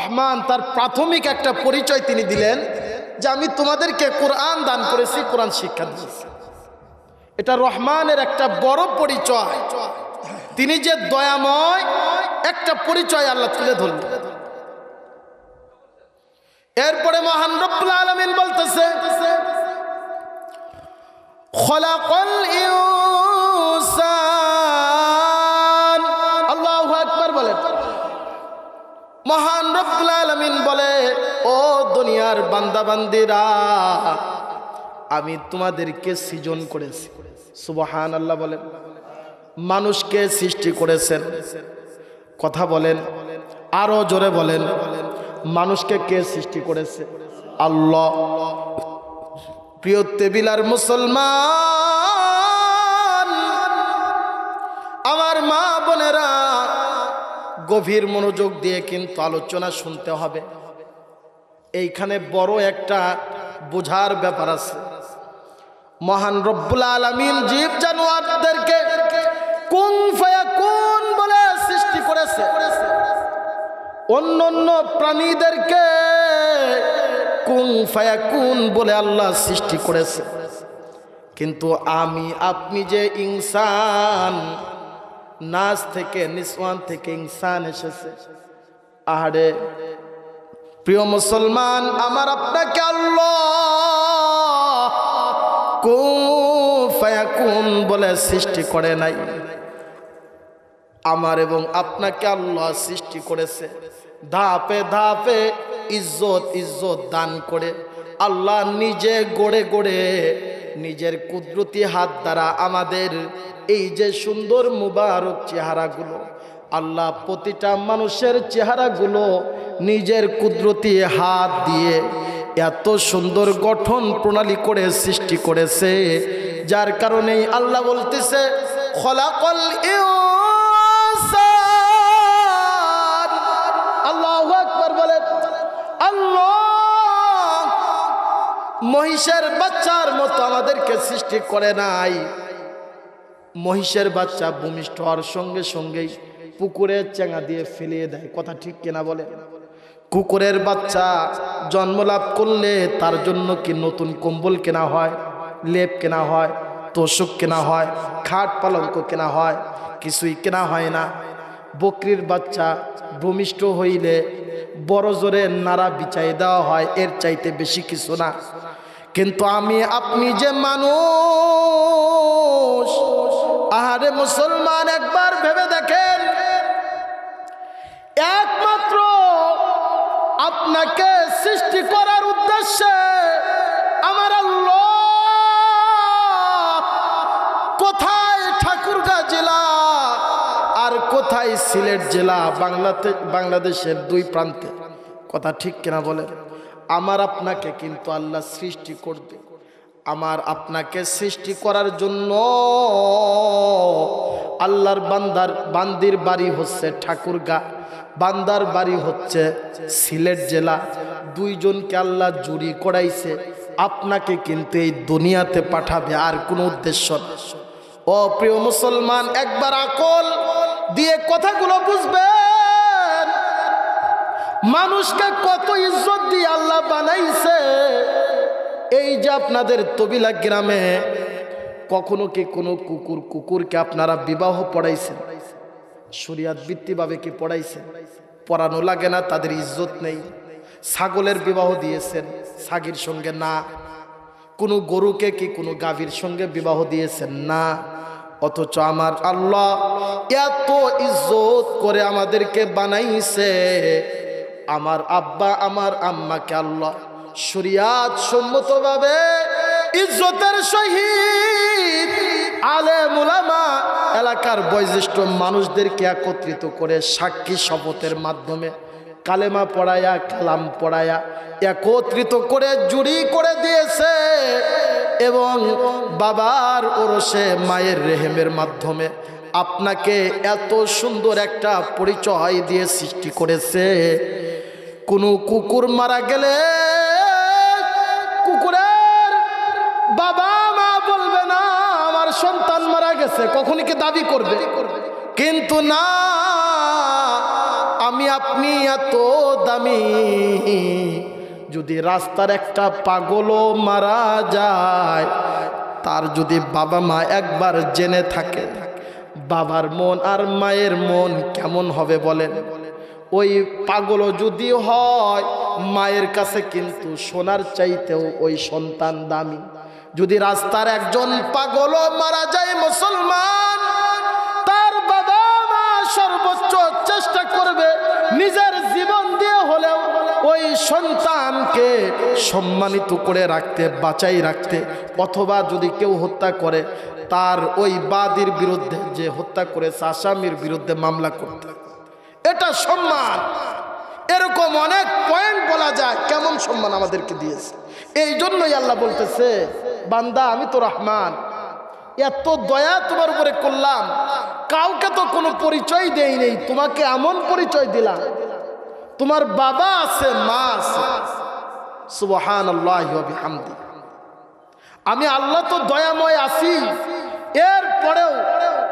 রহমান তার প্রাথমিক একটা পরিচয় তিনি দিলেন যে আমি তোমাদেরকে কোরআন দান করেছি, কোরআন শিক্ষা দিয়েছি। এটা রহমানের একটা বড় পরিচয়। তিনি যে দয়াময় একটা পরিচয় আল্লাহ তুলে ধরলেন। এরপরে মহান রব্বুল আলামিন বলতেছে খলাকাল ইনসান, আল্লাহু আকবার বলেন। মহান রব্বুল আলামিন বলে, ও দুনিয়ার বান্দা বান্দিরা, আমি তোমাদেরকে সৃজন করেছি। সুবহানাল্লাহ বলেন। মানুষকে সৃষ্টি করেছেন। কথা বলেন, আরো জোরে বলেন। মানুষকে কে সৃষ্টি করেছে? আল্লাহ। প্রিয় তেবিলার মুসলমান, আমার মা বোনেরা, গভীর মনোযোগ দিয়ে কিন্তু আলোচনা শুনতে হবে। এইখানে বড় একটা বোঝার ব্যাপার আছে। মহান রব্বুল আলামিন জীব জানোয়ারদেরকে কুন ফায়াকুন বলে সৃষ্টি করেছে, অন্যান্য প্রাণীদেরকে কুন ফায়াকুন বলে আল্লাহ সৃষ্টি করেছে। কিন্তু আমি আপনি যে ইনসান, নাস থেকে নিসওয়ান থেকে ইনসান এসেছে। আহারে প্রিয় মুসলমান, আমার আপনাকে আল্লাহ কুন ফায়াকুন বলে সৃষ্টি করে নাই। আমার এবং আপনাকে আল্লাহ সৃষ্টি করেছে ধাপে ধাপে ইজ্জত ইজ্জত দান করে। আল্লাহ নিজে গড়ে গড়ে নিজের কুদরতি হাত দ্বারা আমাদের এই যে সুন্দর মুবারক চেহারাগুলো, আল্লাহ প্রতিটা মানুষের চেহারাগুলো নিজের কুদরতি হাত দিয়ে এত সুন্দর গঠন প্রণালী করে সৃষ্টি করেছে, যার কারণেই আল্লাহ বলতেছে খলাকাল ইনসান। আল্লাহু আকবার বলে। আল্লাহ মহিষের বাচ্চার মতো আমাদেরকে সৃষ্টি করে নাই। মহিষের বাচ্চা ভূমিষ্ঠ হওয়ার সঙ্গে সঙ্গেই পুকুরে চেঙ্গা দিয়ে ফেলিয়ে দেয়। কথা ঠিক কিনা বলে? কুকুরের বাচ্চা জন্মলাভ করলে তার জন্য কি নতুন কম্বল কেনা হয়, লেপ কেনা হয়, তোষক কেনা হয়, খাট পালঙ্ক কেনা হয়? কিছুই কেনা হয় না। বকরির বাচ্চা ভূমিষ্ঠ হইলে বড় জোরে নাড়া বিছাই দেওয়া হয়, এর চাইতে বেশি কিছু না। কিন্তু আমি আপনি যে মানুষ, আহারে মুসলমান, একবার ভেবে দেখেন, একমাত্র আপনাকে সৃষ্টি করার উদ্দেশ্যে আমার আল্লাহ কোথায় ঠাকুরগাঁ জেলা আর কোথায় সিলেট জেলা, বাংলাদেশের দুই প্রান্তে, কথা ঠিক কিনা বলেন? আমার আপনাকে কিন্তু আল্লাহ সৃষ্টি করবে। আমার আপনাকে সৃষ্টি করার জন্য আল্লাহর বান্দির বাড়ি হচ্ছে ঠাকুরগাঁ, বান্দার বাড়ি হচ্ছে সিলেট জেলা। দুইজনকে আল্লাহ জুড়ি করাইছে, আপনাকে কিন্তু এই দুনিয়াতে পাঠাবে, আর কোনো উদ্দেশ্য না। ও প্রিয় মুসলমান, একবার আকল দিয়ে কথাগুলো বুঝবেন। মানুষকে কত ইজ্জত দিয়ে আল্লাহ বানাইছে। এই যে আপনাদের তবিলা গ্রামে কখনো কি কোনো কুকুরকে আপনারা বিবাহ পড়াইছেন? শরিয়াত ভিত্তিকভাবে কি পড়াইছেন? পড়ানো লাগে না, তাদের ইজ্জত নেই। ছাগলের বিবাহ দিয়েছেন, ছাগির সঙ্গে না। কোনো গরুকে কি কোনো গাভীর সঙ্গে বিবাহ দিয়েছেন? না। অথচ আমার আল্লাহ এত ইজ্জত করে আমাদেরকে বানাইছে। আমার আব্বা আমার আম্মাকে আল্লাহ শরিয়াত সম্মতভাবে ইজ্জতের সহিত আলেম উলামা এলাকার বয়োজ্যেষ্ঠ মানুষদেরকে একত্রিত করে সাক্ষী শপথের মাধ্যমে কালেমা পড়ায়া, কালাম পড়ায়া একত্রিত করে জুড়ি করে দিয়েছে। এবং বাবার ওরসে মায়ের রেহেমের মাধ্যমে আপনাকে এত সুন্দর একটা পরিচয় দিয়ে সৃষ্টি করেছে। কোনো কুকুর মারা গেলে কুকুরের বাবা মা বলবে না আমার সন্তান মারা গেছে, কখনই কি দাবি করবে? কিন্তু না, আমি আপনি এত দামি, যদি রাস্তার একটা পাগলও মারা যায়, তার যদি বাবা মা একবার জেনে থাকে, বাবার মন আর মায়ের মন কেমন হবে বলেন? ওই পাগলও যদি হয়, মায়ের কাছে কিন্তু সোনার চাইতেও ওই সন্তান দামি। যদি রাস্তার একজন পাগলও মারা যায় মুসলমান, তার বাবা মা সর্বোচ্চ চেষ্টা করবে নিজের জীবন দিয়ে হলেও ওই সন্তানকে সম্মানিত করে রাখতে, বাঁচাই রাখতে। অথবা যদি কেউ হত্যা করে, তার ওই বাদীর বিরুদ্ধে, যে হত্যা করেছে আসামির বিরুদ্ধে মামলা করতে। এটা সম্মান। এরকম অনেক পয়েন্ট বলা যায় কেমন সম্মান আমাদেরকে দিয়েছে। এই জন্যই আল্লাহ বলতেছে, বান্দা আমি তো রহমান, এত দয়া তোমার উপরে করলাম, কাউকে তো কোনো পরিচয় দেই নেই, তোমাকে এমন পরিচয় দিলাম, তোমার বাবা আছে, মা আছে। সুবহানাল্লাহি ওয়া বিহামদি। আমি আল্লাহ তো দয়াময় আছি, এরপরেও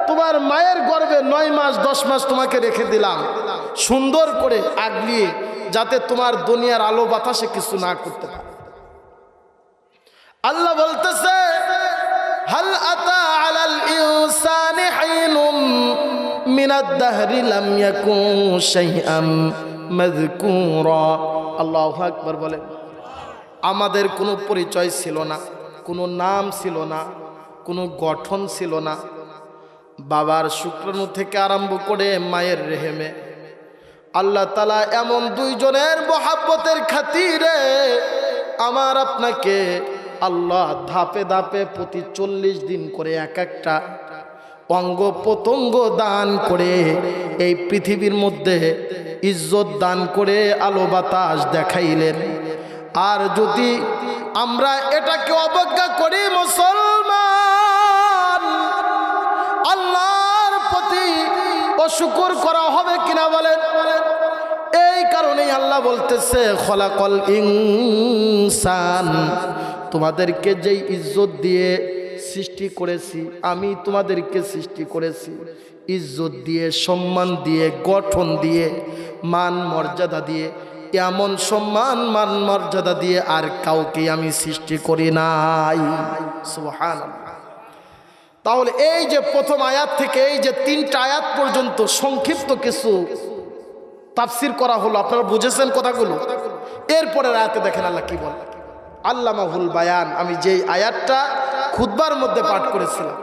তোমার মায়ের গর্ভে 9 মাস 10 মাস তোমাকে রেখে দিলাম সুন্দর করে আগলিয়ে, যাতে তোমার দুনিয়ার আলো বাতাসে কিছু না করতে পারে। আল্লাহ বলতেছে, হাল আতা আলাল ইনসানি হিনুম মিনাদ দাহরি লাম ইয়াকুন শাইআম মাযকুরা। আল্লাহু আকবার বলেন। আমাদের কোনো পরিচয় ছিল না, কোনো নাম ছিল না, কোনো গঠন ছিল না। বাবার শুক্রাণু থেকে আরম্ভ করে মায়ের রেহেমে আল্লাহ তাআলা এমন দুইজনের মহব্বতের খাতিরে আমার আপনাকে আল্লাহ ধাপে ধাপে প্রতি 40 দিন করে এক একটা অঙ্গ প্রত্যঙ্গ দান করে এই পৃথিবীর মধ্যে ইজ্জত দান করে আলো বাতাস দেখাইলেন। আর যদি আমরা এটাকে অবজ্ঞা করি মুসলমান, আল্লাহর প্রতি অশুকর করা হবে কিনা বলেন? এই কারণেই আল্লাহ বলতেছে, খলাকল ইনসান, তোমাদেরকে যেই ইজ্জত দিয়ে সৃষ্টি করেছি, আমি তোমাদেরকে সৃষ্টি করেছি ইজ্জত দিয়ে, সম্মান দিয়ে, গঠন দিয়ে, মান মর্যাদা দিয়ে। এমন সম্মান মান মর্যাদা দিয়ে আর কাউকে আমি সৃষ্টি করি নাই। সুবহানাল্লাহ। তাহলে এই যে প্রথম আয়াত থেকে এই যে 3টা আয়াত পর্যন্ত সংক্ষিপ্ত কিছু তাফসীর করা হলো, আপনারা বুঝেছেন কথাগুলো। এরপরের আয়াতে দেখেন আল্লাহ কি বলে, আল্লামাহুল বায়ান। আমি যেই আয়াতটা খুতবার মধ্যে পাঠ করেছিলাম,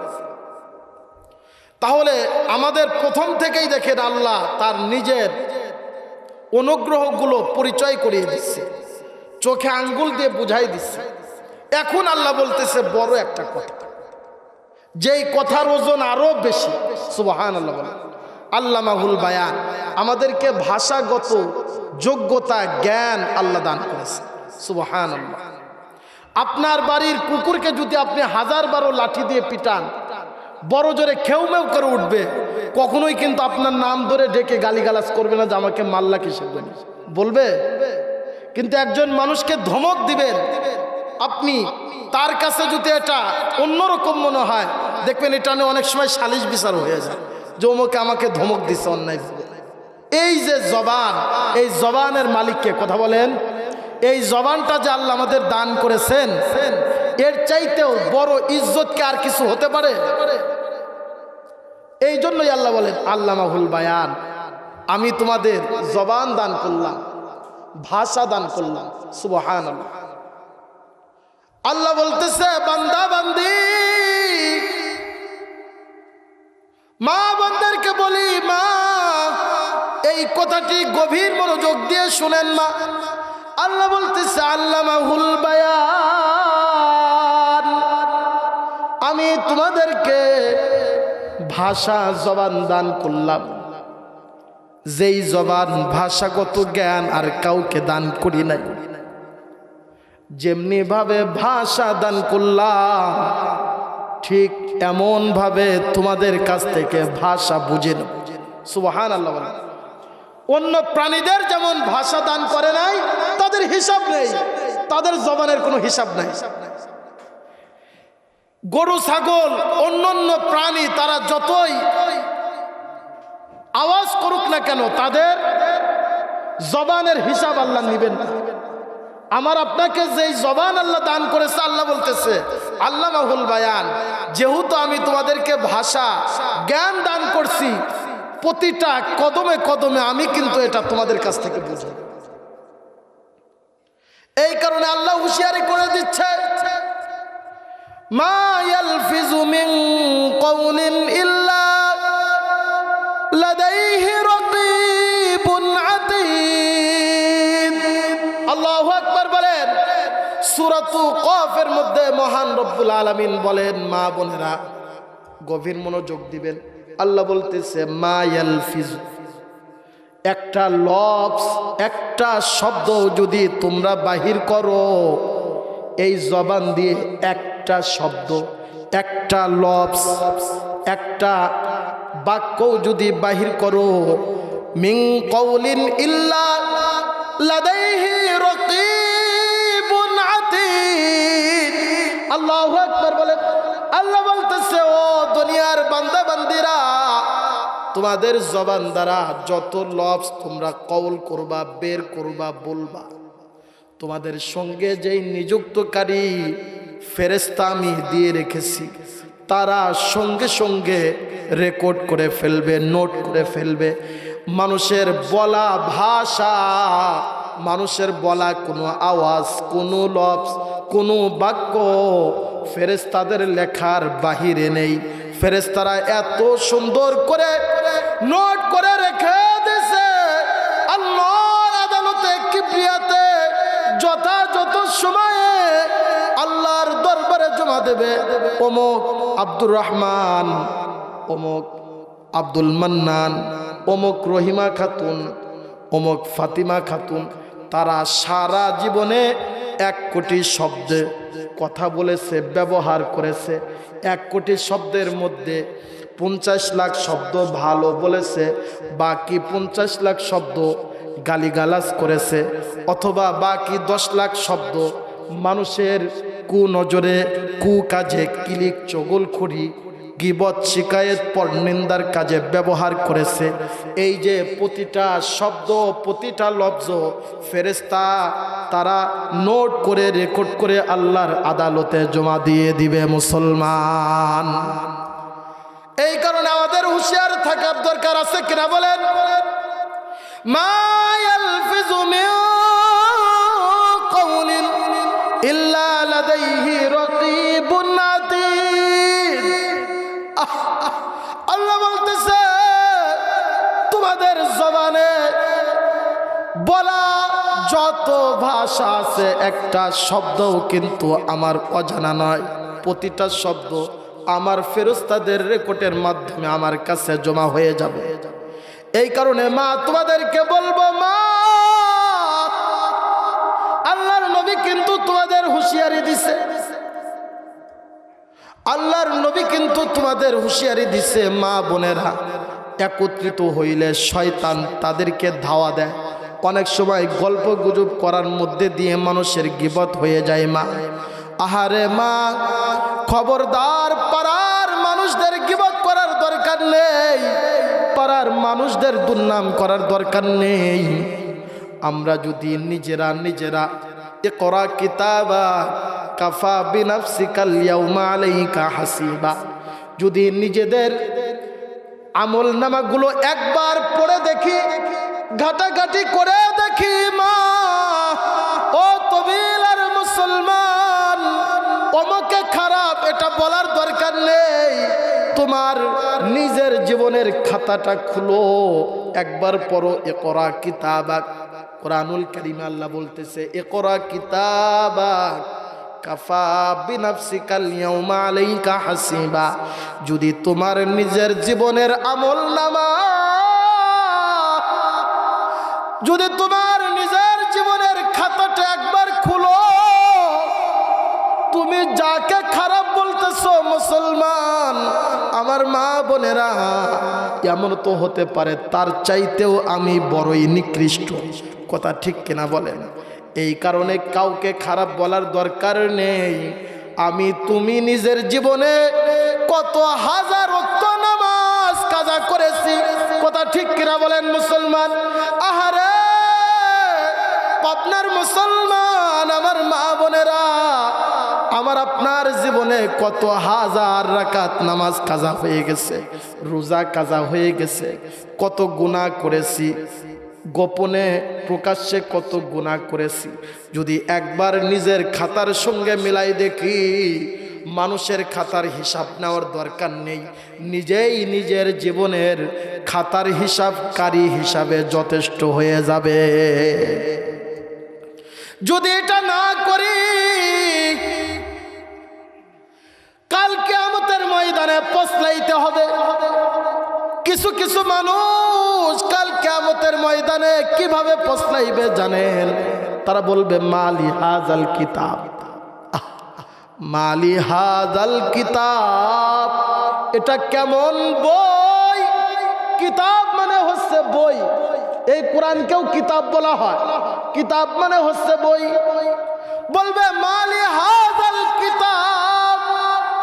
তাহলে আমাদের প্রথম থেকেই দেখেন আল্লাহ তার নিজের অনুগ্রহগুলো পরিচয় করিয়ে দিচ্ছে, চোখে আঙ্গুল দিয়ে বুঝাই দিচ্ছে। এখন আল্লাহ বলতেছে বড় একটা কথা, যেই কথার ওজন আরো বেশি। সুবহানাল্লাহ বলেন। আল্লামাহুল বায়ান, আমাদেরকে ভাষাগত যোগ্যতা জ্ঞান আল্লাহ দান করেছে। সুবহানাল্লাহ। আপনার বাড়ির কুকুরকে যদি আপনি 1000 লাঠি দিয়ে পিটান, বড় জোরে খেউমেউ করে উঠবে, কখনোই কিন্তু আপনার নাম ধরে ডেকে গালিগালাজ করবে না যে আমাকে মাল্লা কিসের জন্য বলবে। কিন্তু একজন মানুষকে ধমক দিবেন আপনি, তার কাছে যদি এটা অন্যরকম মনে হয়, দেখবেন এটা নিয়ে অনেক সময় সালিশ বিচার হয়ে যায় যে ওমকে আমাকে ধমক দিচ্ছে অন্যায়। এই যে জবান, এই জবানের মালিককে কথা বলেন। এই জবানটা যে আল্লাহ আমাদের দান করেছেন, এর চাইতেও বড় ইজ্জত কি আর কিছু হতে পারে? এই জন্যই আল্লাহ বলেন আল্লামাহুল বায়ান, আমি তোমাদের জবান দান করলাম, ভাষা দান করলাম। সুবহানাল্লাহ। আল্লাহ বলতেছে, বান্দা বান্দি, মা বোনদেরকে বলি, মা এই কথাটি গভীর মনোযোগ দিয়ে শুনেন মা। আল্লাহ বলতেছে আল্লামাহুল বায়ান, আমি তোমাদেরকে ভাষা জবান দান করলাম, যেই জবান ভাষাগত জ্ঞান আর কাউকে দান করি নাই। যেমনি ভাবে ভাষা দান করলাম, ঠিক এমন ভাবে তোমাদের কাছ থেকে ভাষা বুঝে নেব। সুবহানাল্লাহ বলেন। অন্য প্রাণীদের যেমন ভাষা দান করে নাই, তাদের হিসাব নেই, তাদের জবানের কোনো হিসাব নাই। গরু ছাগল অন্যান্য প্রাণী তারা যতই আওয়াজ করুক না কেন, তাদের জবানের হিসাব আল্লাহ নিবেন না। আমার আপনাকে যেই জবান আল্লাহ দান করেছে, আল্লাহ বলতেছে আল্লামাহুল বায়ান, যেহেতু আমি তোমাদেরকে ভাষা জ্ঞান দান করছি, প্রতিটা কদমে কদমে আমি কিন্তু এটা তোমাদের কাছ থেকে বুঝি। এই কারণে আল্লাহ হুঁশিয়ারি করে দিচ্ছে, মা ইয়ালফিজু মিন কওলিন ইল্লা লাদাইহি রাকীবুন আতীদ। আল্লাহু আকবার বলেন। সূরাতু কফের মধ্যে মহান রব্বুল আলামিন বলেন, মা বোনেরা গভীর মনোযোগ দিবেন। আল্লাহ বলতেছে মা ইয়ালফিজু, একটা লফজ, একটা শব্দ যদি তোমরা বাহির করো, এই জবান দিয়ে একটা শব্দ, একটা লফজ, একটা বাক্য যদি বাহির করো, মিন কওলিন ইল্লা লাদাইহি রাকীবুন আতীদ। আল্লাহু আকবার বলেন। আল্লাহ বলতেছে, ও দুনিয়ার বান্দা বান্দিরা, তোমাদের জবান দ্বারা যত লফজ তোমরা কওল করবা, বের করবা, বলবা, তোমাদের সঙ্গে যেই নিযুক্তকারী ফেরেশতা আমি দিয়ে রেখেছি, তারা সঙ্গে সঙ্গে রেকর্ড করে ফেলবে, নোট করে ফেলবে। মানুষের বলা ভাষা, মানুষের বলা কোনো আওয়াজ, কোনো লফজ, কোনো বাক্য ফেরেশতাদের লেখার বাহিরে নেই। ফেরেশতারা এত সুন্দর করে নোট করে রেখে দিয়েছে, আল্লাহর আদালতে কিবরিয়াতে যথাযথ সময়ে আল্লাহর দরবারে জমা দেবে। অমুক আব্দুর রহমান, অমুক আব্দুল মান্নান, অমুক রহিমা খাতুন, অমুক ফাতিমা খাতুন, তারা সারা জীবনে 1 কোটি শব্দে কথা বলেছে, ব্যবহার করেছে। 1 কোটি শব্দের মধ্যে 50 লাখ শব্দ ভালো বলেছে, বাকি 50 লাখ শব্দ গালিগালাজ করেছে, অথবা বাকি 10 লাখ শব্দ মানুষের কুনজরে, কুকাজে, কিলিক চগলখড়ি, গীবত, শিকায়েত, পরনিন্দার কাজে ব্যবহার করেছে। এই যে প্রতিটা শব্দ, প্রতিটা লফজ ফেরেশতা তারা নোট করে, রেকর্ড করে আল্লাহর আদালতে জমা দিয়ে দিবে মুসলমান। এই কারণে আমাদের হুঁশিয়ার থাকার দরকার আছে কিনা বলেন? মা ইয়ালফিজু মিন কওলিন ইল্লা লাদাইহি রাকীবুন আতীদ। আল্লাহ বলতেছে, তোমাদের জবানে বলা যত ভাষা আছে, একটা শব্দও কিন্তু আমার অজানা নয়। প্রতিটা শব্দ আমার ফেরেশতাদের রেকর্ডের মাধ্যমে আমার কাছে জমা হয়ে যাবে। এই কারণে মা তোমাদেরকে বলবো, মা আল্লাহর নবী কিন্তু তোমাদের হুঁশিয়ারি দিছে, আল্লাহর নবী কিন্তু তোমাদের হুঁশিয়ারি দিছে। মা বোনেরা একত্রিত হইলে শয়তান তাদেরকে ধাওয়া দেয়। অনেক সময় গল্প গুজব করার মধ্যে দিয়ে মানুষের গীবত হয়ে যায়। মা, আহারে মা, খবরদার, পাড়ার মানুষদের গীবত করার দরকার নেই, পাড়ার মানুষদের দুর্নাম করার দরকার নেই। আমরা যদি নিজেরা ইকরা কিতাবা কাফা বিনাফসিকাল ইয়াউমা আলাইকা হাসিবা, যদি নিজেদের আমল নামাগুলো একবার পড়ে দেখি, ঘাটাঘাটি করে দেখি, মা ও তবিলার মুসলমান, অমুকে খারাপ এটা বলার দরকার নেই। তোমার নিজের জীবনের খাতাটা খুলো, একবার পড়ো ইকরা কিতাবাক। কোরআনুল কারীমে আল্লাহ বলতেছে, ইকরা কিতাবাক কাফা বিনাফসিকাল ইয়াউমা আলাইকা হাসিবা। যদি তোমার নিজের জীবনের আমল নামা, যদি তোমার নিজের জীবনের খাতাটা একবার খুলো, তুমি যাকে খারাপ বলতেছো মুসলমান, আমার মা বোনেরা, এমন তো হতে পারে তার চাইতেও আমি বড়ই নিকৃষ্ট। কথা ঠিক কিনা বলেন? এই কারণে কাউকে খারাপ বলার দরকার নেই। আমি তুমি নিজের জীবনে কত হাজার ওয়াক্ত নামাজ কাজা করেছি। কথা ঠিক কিনা বলেন মুসলমান? আহারে আপনার মুসলমান, আমার মা বোনেরা, আমার আপনার জীবনে কত হাজার রাকাত নামাজ কাজা হয়ে গেছে, রোজা কাজা হয়ে গেছে, কত গুনাহ করেছি, গোপনে প্রকাশ্যে কত গুনাহ করেছি। যদি একবার নিজের খাতার সঙ্গে মিলাই দেখি, মানুষের খাতার হিসাব নেওয়ার দরকার নেই, নিজেই নিজের জীবনের খাতার হিসাবকারী হিসাবে যথেষ্ট হয়ে যাবে। যদি এটা না করি, কাল কিয়ামতের ময়দানে পৌঁছাইতে হবে। কিছু কিছু মানুষ কাল কিয়ামতের ময়দানে কিভাবে পৌঁছাইবে জানেন? তারা বলবে মালি হাজাল কিতাব, মালি হাজাল কিতাব, এটা কেমন বই? কিতাব মানে হচ্ছে বই। এই কোরআনকেও কিতাব বলা হয়, কিতাব মানে হচ্ছে বই। বলবে মালি হাজাল কিতাব,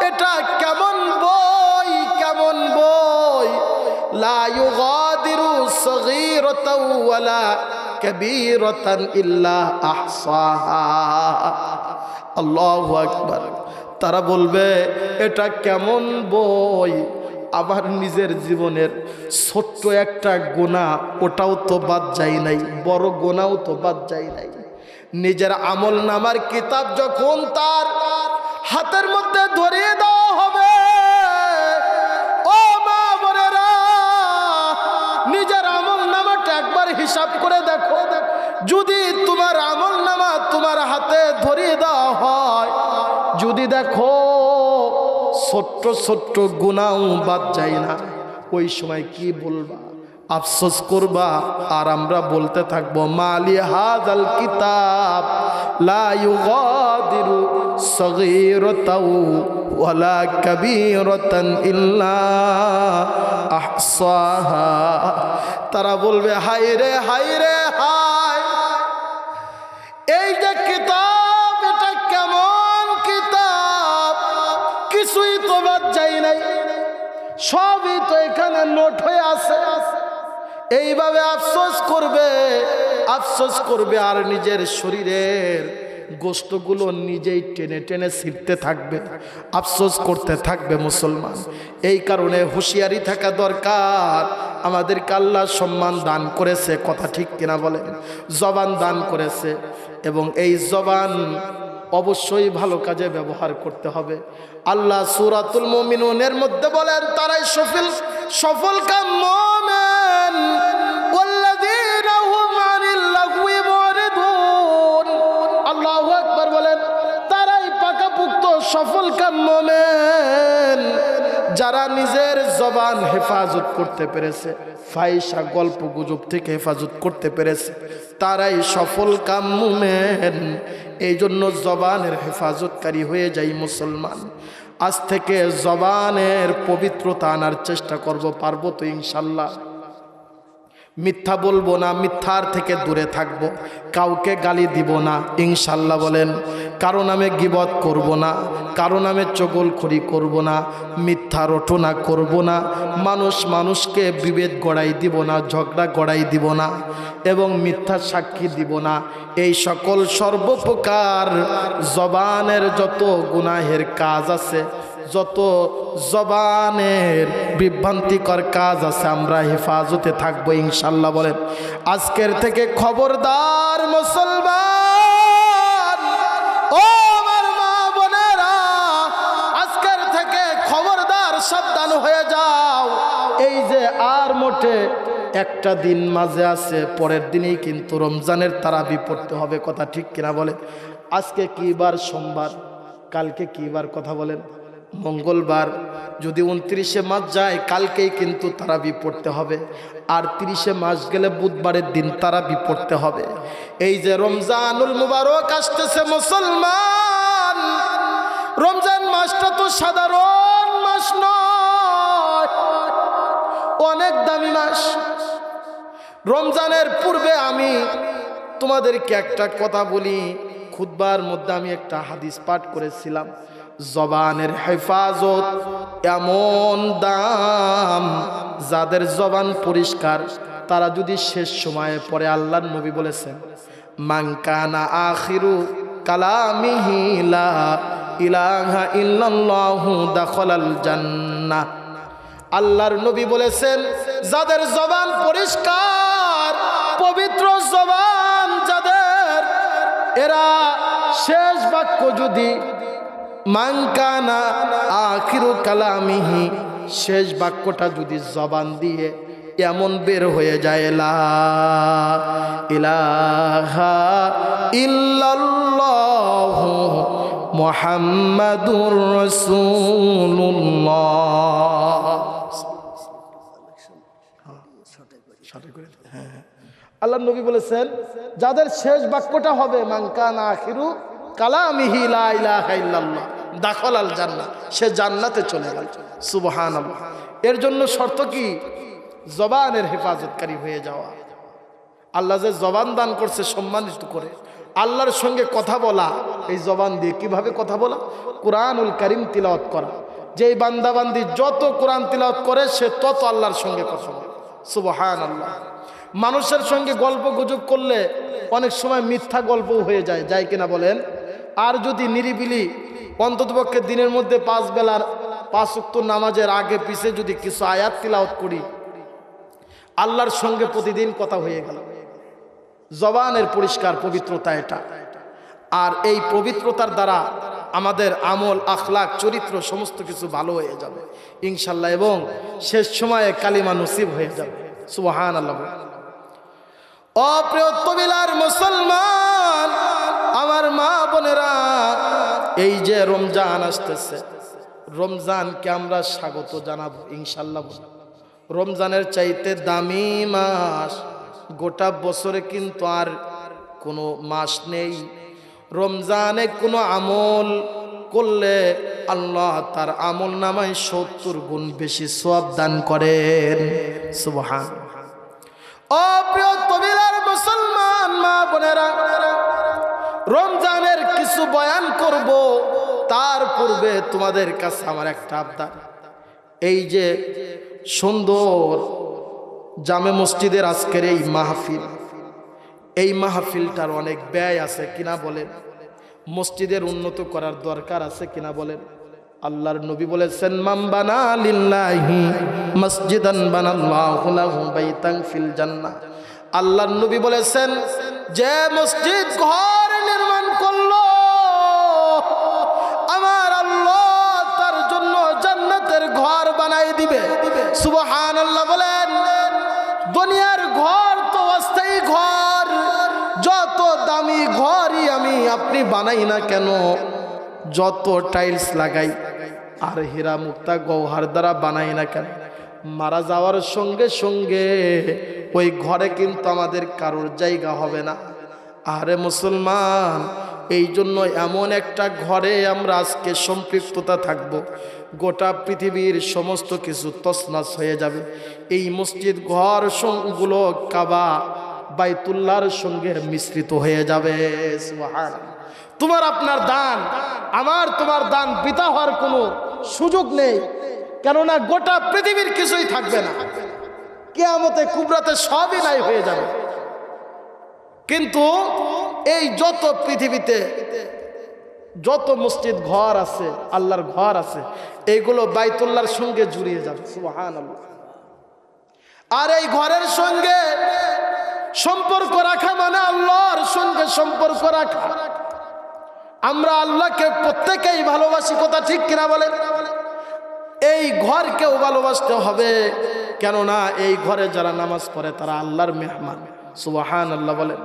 এটা কেমন বই, কেমন বই? লা ইউগাদিরু সগীরাতাও ওয়ালা কাবীরাতান ইল্লা আহসাহা। আল্লাহু আকবার। তারা বলবে এটা কেমন বই? আমার নিজের জীবনের ছোট্ট একটা গুনাহ, ওটাও তো বাদ যায় নাই, বড় গুনাহও তো বাদ যায় নাই। নিজের আমল নামার কিতাব যখন তার হাতের মধ্যে ধরিয়ে দেওয়া হবে, ও মা বোনেরা, নিজের আমল নামাটা একবার হিসাব করে দেখো। যদি তোমার আমল নামা তোমার হাতে ধরিয়ে দেওয়া হয়, যদি দেখো ছোট্ট ছোট্ট গুনাহ বাদ যায় না, ওই সময় কি বলবা? আফসোস করবা। আর আমরা বলতে থাকবো মালি হাযাল কিতাব লা ইউগাদিরু সগীরাতাও ওয়ালা কাবীরাতান ইল্লা আহসাহা। তারা বলবে হায় রে, হায় রে, হায়, এই যে কিতাব, এটা কেমন কিতাব? কিছুই তো বাদ যায় নাই, সবই তো এখানে নোট হয়ে আছে। এইভাবে আফসোস করবে, আফসোস করবে, আর নিজের শরীরের গোশতগুলো নিজেই টেনে টেনে ছিঁড়তে থাকবে, আফসোস করতে থাকবে মুসলমান। এই কারণে হুঁশিয়ারি থাকা দরকার। আমাদেরকে আল্লাহ সম্মান দান করেছে, কথা ঠিক কিনা বলেন? জবান দান করেছে, এবং এই জবান অবশ্যই ভালো কাজে ব্যবহার করতে হবে। আল্লাহ সূরাতুল মুমিনুনের মধ্যে বলেন, তারাই সফল কাম মুমিন ওয়াল্লাযীনা হুম আনিল লাগওয়ি মুরিদুন। আল্লাহু আকবার বলেন, তারাই পাকাপোক্ত সফল কাম মুমিন, যারা নিজের জবান হেফাজত করতে পেরেছে, ফাহিশা গল্প গুজব থেকে হেফাজত করতে পেরেছে, তারাই সফল কাম মুমিন। এই জন্য জবানের হেফাজতকারী হয়ে যাই মুসলমান। আজ থেকে জবানের পবিত্রতা আনার চেষ্টা করব, পারবো তো ইনশাল্লাহ? মিথ্যা বলবো না, মিথ্যার থেকে দূরে থাকব, কাউকে গালি দিব না ইনশাল্লাহ বলেন। কারো নামে গীবত করব না, কারো নামে চগলখড়ি করব না, মিথ্যা রটনা করব না, মানুষকে বিভেদ গড়াই দিব না, ঝগড়া গড়াই দিব না, এবং মিথ্যা সাক্ষী দিব না। এই সকল সর্বপ্রকার জবানের যত গুনাহের কাজ আছে, যত জবানের বিভ্রান্তিকর কাজ আছে, আমরা হেফাজতে থাকবো ইনশাল্লাহ বলেন। আজকের থেকে খবরদার মুসলমান, ও আমার মা বোনেরা, আজকের থেকে খবরদার, সাবধান হয়ে যাও। এই যে আর মোটে একটা দিন মাঝে আছে, পরের দিনেই কিন্তু রমজানের তারাবি পড়তে হবে, কথা ঠিক কিনা বলেন? আজকে কি বার? সোমবার। কালকে কি বার? কথা বলেন। মঙ্গলবার। যদি 29শে মাস যায়, কালকেই কিন্তু তারাবি পড়তে হবে। আর 30শে মাস গেলে বুধবারের দিন তারাবি পড়তে হবে। এই যে রমজানুল মুবারক আসতেছে মুসলমান, রমজান মাসটা তো সাধারণ মাস নয়, অনেক দামি মাস। রমজানের পূর্বে আমি তোমাদেরকে একটা কথা বলি, খুতবার মধ্যে আমি একটা হাদিস পাঠ করেছিলাম, জবানের হেফাজত এমন দাম, যাদের জবান পরিষ্কার তারা যদি শেষ সময়ে পড়ে, আল্লাহর নবী বলেছেন মান কানা আখিরু কালামিহি লা ইলাহা ইল্লাল্লাহু দাখালাল জান্নাহ। আল্লাহর নবী বলেছেন, যাদের জবান পরিষ্কার পবিত্র জবান যাদের, এরা শেষ বাক্য যদি মান কানা আখিরু কালামিহি, শেষ বাক্যটা যদি জবান দিয়ে এমন বের হয়ে যায়, লা ইলাহা ইল্লাল্লাহু মুহাম্মাদুর রাসূলুল্লাহ। আল্লাহ নবী বলেছেন, যাদের শেষ বাক্যটা হবে মান কানা আখিরু কালামিহি লা ইলাহা ইল্লাল্লাহ দাখালাল জান্নাহ, সে জান্নাতে চলে গেল। সুবহানাল্লাহ। এর জন্য শর্ত কি? জবানের হেফাজতকারী হয়ে যাওয়া। আল্লাহ যে জবান দান করছে সম্মানিত করে, আল্লাহর সঙ্গে কথা বলা, এই জবান দিয়ে কিভাবে কথা বলা? কুরআনুল কারীম তিলাওয়াত করা। যেই বান্দাবান্দি যত কোরআন তিলাওয়াত করে সে তত আল্লাহর সঙ্গে কথা বলে। সুবহানাল্লাহ। মানুষের সঙ্গে গল্প গুজব করলে অনেক সময় মিথ্যা গল্প হয়ে যায়, যায় কিনা বলেন? আর যদি নিরিবিলি অন্ততপক্ষে দিনের মধ্যে 5 বেলার 5 ওয়াক্ত নামাজের আগে পিছে যদি কিছু আয়াত তিলাওয়াত করি, আল্লাহর সঙ্গে প্রতিদিন কথা হয়ে গেল। জবানের পরিষ্কার পবিত্রতা এটা। আর এই পবিত্রতার দ্বারা আমাদের আমল, আখলাক, চরিত্র সমস্ত কিছু ভালো হয়ে যাবে ইনশাল্লাহ, এবং শেষ সময়ে কালিমা নসিব হয়ে যাবে। সুবহানাল্লাহ। ও প্রিয় তবিলার মুসলমান, আমার মা বোনেরা, এই যে রমজান আসতেছে, রমজানকে আমরা স্বাগত জানাবো ইনশাল্লাহ। রমজানের চাইতে দামি মাস গোটা বছরে কিন্তু আর কোনো মাস নেই। রমজানে কোনো আমল করলে আল্লাহ তার আমল নামায় 70 গুণ বেশি সওয়াব দান করেন। সুবহান। ও প্রিয় তবিলার মুসলমান মা বোনেরা, রমজানের কিছু বয়ান করব, তার পূর্বে তোমাদের কাছে আমার একটা আবদার। এই যে সুন্দর জামে মসজিদের আজকের এই মাহফিল, এই মাহফিলটার অনেক ব্যয় আছে কিনা বলেন? মসজিদের উন্নত করার দরকার আছে কিনা বলেন? আল্লাহর নবী বলেছেন, মান বানা লিল্লাহি মসজিদান বানাল্লাহু লাহু বাইতান ফিল জান্নাহ। আল্লাহর নবী বলেছেন, যে মসজিদ ঘর নির্মাণ করলো, আমার আল্লাহ তার জন্য জান্নাতের ঘর বানাই দিবে। সুবহানাল্লাহ বলেন। দুনিয়ার ঘর তো অস্থায়ী ঘর, যত দামি ঘরই আমি আপনি বানাই না কেন, যত টাইলস লাগাই আর হীরা মুক্তা গৌহার দ্বারা বানাই না কেন, মারা যাওয়ার সঙ্গে সঙ্গে ওই ঘরে কিন্তু আমাদের কারোর জায়গা হবে না। আরে মুসলমান, এই জন্য এমন একটা ঘরে আমরা আজকে সম্পৃক্ততা থাকব, গোটা পৃথিবীর সমস্ত কিছু তছনছ হয়ে যাবে। এই মসজিদ ঘর গুলো কাবা বাইতুল্লাহর সঙ্গে মিশ্রিত হয়ে যাবে। সুবহানাল্লাহ। তোমার আপনার দান, আমার তোমার দান বৃথা হওয়ার কোনো সুযোগ নেই, কেননা গোটা পৃথিবীর কিছুই থাকবে না, কিয়ামতে কুবরাতে সবই নাই হয়ে যাবে। কিন্তু এই যত পৃথিবীতে যত মসজিদ ঘর আছে, আল্লাহর ঘর আছে, এইগুলো বাইতুল্লাহর সঙ্গে জুড়িয়ে যাবে। সুবহানাল্লাহ। আর এই ঘরের সঙ্গে সম্পর্ক রাখা মানে আল্লাহর সঙ্গে সম্পর্ক রাখা। আমরা আল্লাহকে প্রত্যেকেই ভালোবাসি, কথা ঠিক কিনা বলেন? এই ঘরকেও ভালোবাসতে হবে, কেননা এই ঘরে যারা নামাজ পড়ে তারা আল্লাহর মেহমান। সুবহানাল্লাহ বলেন।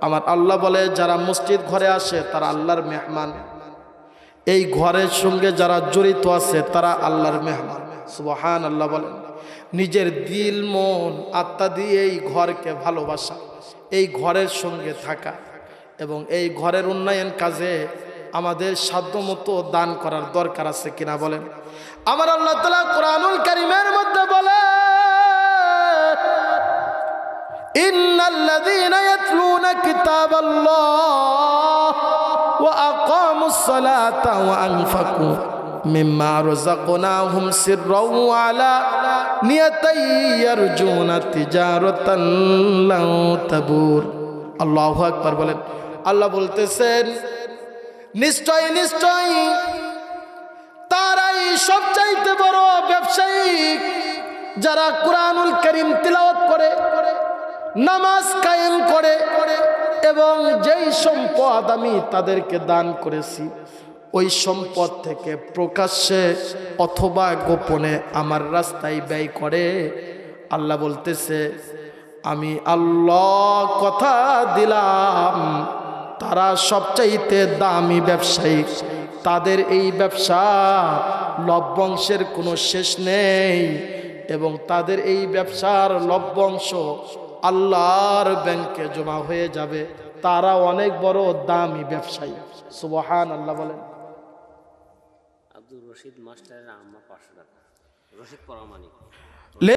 আমার আল্লাহ বলে, যারা মসজিদ ঘরে আসে তারা আল্লাহর মেহমান। এই ঘরের সঙ্গে যারা জড়িত আছে তারা আল্লাহর মেহমান। সুবহানাল্লাহ বলেন। নিজের দিল, মন, আত্মা দিয়ে এই ঘরকে ভালোবাসা, এই ঘরের সঙ্গে থাকা এবং এই ঘরের উন্নয়ন কাজে আমাদের সাধ্যমতো দান করার দরকার আছে কিনা বলেন? আমার আল্লাহ তাআলা কুরআনুল কারীমের মধ্যে বলে, ইন্নাল্লাযীনা ইয়াতলুনা কিতাবাল্লাহ ওয়া আকামুস সালাতা ওয়া আনফাকু মিম্মা রাযাকনাহুম সিররাও ওয়া আলা নিয়াতান ইয়ারজুনা তিজারাতান লান তাবুর। আল্লাহু আকবার বলেন। আল্লাহ বলতেছেন নিশ্চয় নিশ্চয় তারাই সবচাইতে বড় ব্যবসায়ী যারা কুরআনুল কারীম তিলাওয়াত করে, নামাজ কায়েম করে, এবং যেই সম্পদ আমি তাদেরকে দান করেছি ওই সম্পদ থেকে প্রকাশ্যে অথবা গোপনে আমার রাস্তায় ব্যয় করে। আল্লাহ বলতেছে আমি আল্লাহ কথা দিলাম তারা সবচাইতে দামি ব্যবসায়ী, তাদের এই ব্যবসা লভ্যাংশের কোনো শেষ নেই, এবং তাদের এই ব্যবসার লভ্যাংশ আল্লাহর ব্যাংকে জমা হয়ে যাবে। তারা অনেক বড় দামি ব্যবসায়ী। সুবহানাল্লাহ বলেন। আব্দুর রশিদ মাস্টারের আম্মা 500 টাকা। রশিদ পরামানিক।